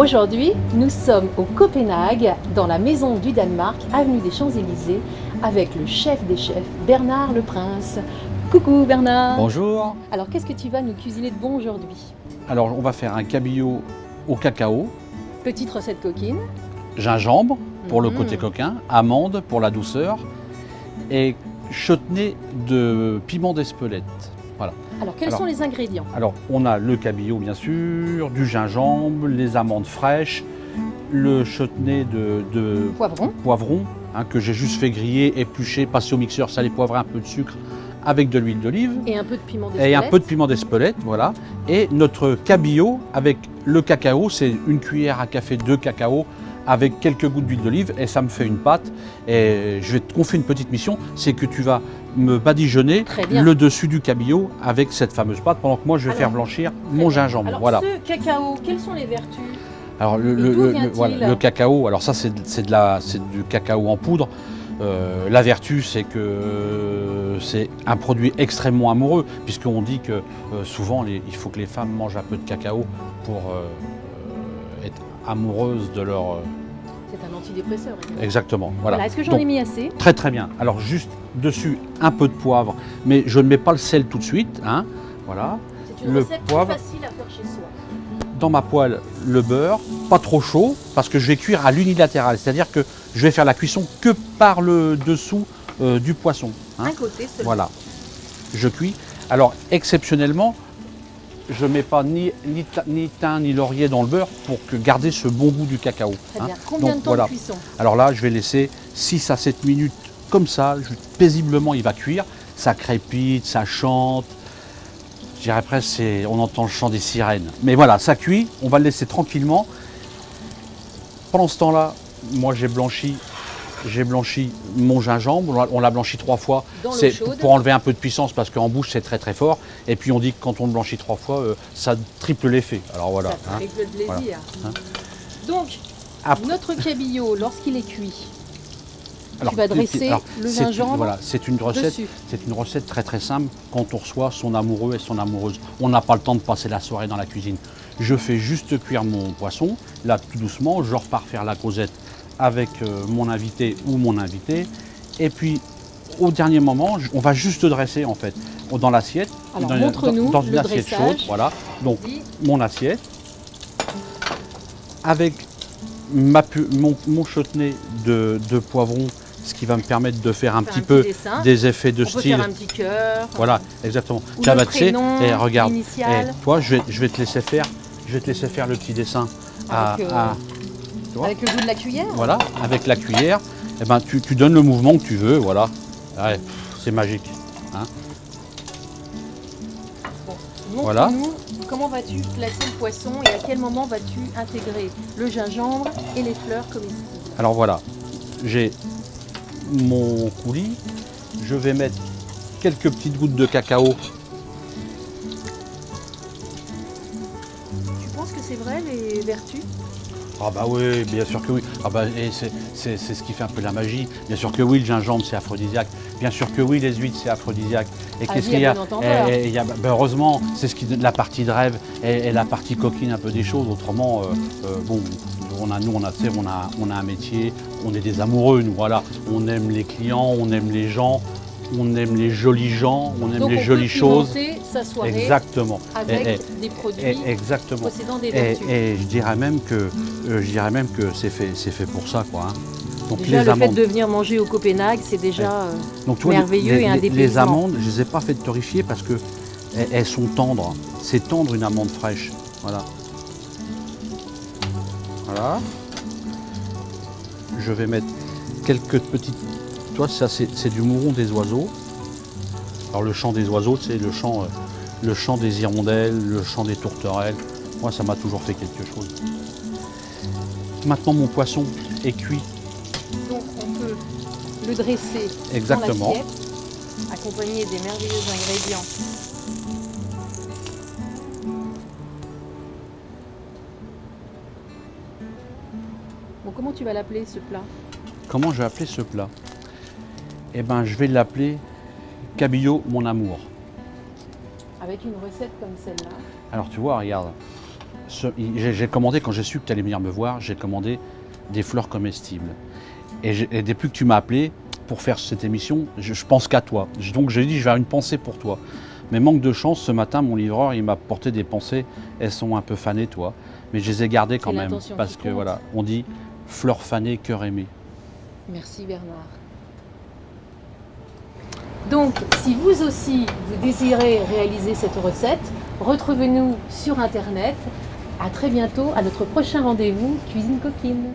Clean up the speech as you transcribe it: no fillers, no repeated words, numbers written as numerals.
Aujourd'hui, nous sommes au Copenhague, dans la maison du Danemark, avenue des Champs-Élysées, avec le chef des chefs, Bernard Le Prince. Coucou Bernard. Bonjour. Alors qu'est-ce que tu vas nous cuisiner de bon aujourd'hui? Alors on va faire un cabillaud au cacao, Petite recette coquine. gingembre pour le côté coquin, amande pour la douceur et chutney de piment d'Espelette. Voilà. Alors quels sont les ingrédients? Alors on a le cabillaud bien sûr, du gingembre, les amandes fraîches, le chutney de poivron hein, que j'ai juste fait griller, éplucher, passer au mixeur, salé, poivré, un peu de sucre avec de l'huile d'olive. Et un peu de piment d'Espelette. Et un peu de piment d'Espelette, voilà. Et notre cabillaud avec le cacao, c'est une cuillère à café de cacao avec quelques gouttes d'huile d'olive et ça me fait une pâte. Et je vais te confier une petite mission, c'est que tu vas me badigeonner le dessus du cabillaud avec cette fameuse pâte pendant que moi je vais faire blanchir mon gingembre. Alors voilà. ce cacao, quelles sont les vertus? Alors le cacao, alors ça c'est du cacao en poudre. La vertu, c'est que c'est un produit extrêmement amoureux, puisqu'on dit que souvent il faut que les femmes mangent un peu de cacao pour être amoureuses de leur... C'est un antidépresseur. Exactement. Voilà. Est-ce que j'en ai mis assez? Très très bien. Alors juste dessus un peu de poivre, mais je ne mets pas le sel tout de suite. Hein. Voilà. C'est une recette poivre, facile à faire chez soi. Dans ma poêle, le beurre, pas trop chaud, parce que je vais cuire à l'unilatéral, c'est-à-dire que je vais faire la cuisson que par le dessous du poisson. Hein. Un côté seulement. Voilà, je cuis. Alors exceptionnellement, je ne mets pas ni thym ni laurier dans le beurre pour garder ce bon goût du cacao. Très bien. Combien de temps de cuisson? Alors là, je vais laisser 6 à 7 minutes comme ça, paisiblement il va cuire, ça crépite, ça chante. Je dirais presque, on entend le chant des sirènes. Mais voilà, ça cuit, on va le laisser tranquillement. Pendant ce temps-là, moi j'ai blanchi mon gingembre. On l'a blanchi 3 fois. C'est pour enlever un peu de puissance parce qu'en bouche c'est très très fort. Et puis on dit que quand on le blanchit 3 fois, ça triple l'effet. Alors voilà. Ça triple le plaisir. Voilà. Donc, notre cabillaud, lorsqu'il est cuit, tu vas dresser le gingembre. Voilà, c'est une recette très très simple quand on reçoit son amoureux et son amoureuse. On n'a pas le temps de passer la soirée dans la cuisine. Je fais juste cuire mon poisson, là tout doucement, je repars faire la causette avec mon invité ou mon invité. Et puis au dernier moment, on va juste dresser en fait dans l'assiette. Alors montre-nous dans une assiette chaude, voilà. Donc mon assiette avec mon chutney de poivron, ce qui va me permettre de faire un petit peu des effets de style. On peut faire un petit cœur. Voilà, exactement. Ou le prénom, et regarde, toi, je vais te laisser faire le petit dessin. Avec le bout de la cuillère. Voilà, avec la cuillère. Et ben, tu donnes le mouvement que tu veux, voilà. Ouais, c'est magique. Hein. Bon, voilà. Comment vas-tu placer le poisson et à quel moment vas-tu intégrer le gingembre et les fleurs comestibles? Alors voilà, j'ai mon coulis, je vais mettre quelques petites gouttes de cacao. Tu penses que c'est vrai les vertus? Ah bah oui, bien sûr que oui. Ah bah, c'est ce qui fait un peu la magie. Bien sûr que oui, le gingembre c'est aphrodisiaque. Bien sûr que oui, les huîtres c'est aphrodisiaque. Et qu'est-ce qu'il y a, heureusement, c'est ce qui la partie de rêve et la partie coquine un peu des choses. Autrement, bon, on a un métier, on est des amoureux, nous voilà. On aime les clients, on aime les gens, on aime les jolis gens, on aime les jolies choses. Sa soirée avec des produits possédant des vertus. Et je dirais même que c'est fait pour ça, quoi. Hein. Donc déjà, le fait de venir manger au Copenhague, c'est déjà merveilleux et un dépaysement. Les amandes, je ne les ai pas faites torréfier parce que elles sont tendres. C'est tendre une amande fraîche. Voilà. Voilà. Je vais mettre quelques petites... Toi, ça c'est du mouron des oiseaux. Alors le chant des oiseaux, c'est le chant des hirondelles, le chant des tourterelles. Moi, ça m'a toujours fait quelque chose. Maintenant, mon poisson est cuit. Donc, on peut le dresser dans l'assiette, accompagné des merveilleux ingrédients. Bon, comment tu vas l'appeler, ce plat? Comment je vais appeler ce plat? Eh bien, je vais l'appeler cabillaud mon amour. Avec une recette comme celle-là? Alors tu vois, regarde, J'ai commandé, quand j'ai su que tu allais venir me voir, j'ai commandé des fleurs comestibles. Et depuis que tu m'as appelé pour faire cette émission, je pense qu'à toi. Donc j'ai dit, je vais avoir une pensée pour toi. Mais manque de chance, ce matin, mon livreur, il m'a porté des pensées. Elles sont un peu fanées, toi. Mais je les ai gardées quand même. Parce que voilà, on dit fleurs fanées, cœur aimé. Merci Bernard. Donc, si vous aussi, vous désirez réaliser cette recette, retrouvez-nous sur Internet. À très bientôt, à notre prochain rendez-vous Cuisine Coquine.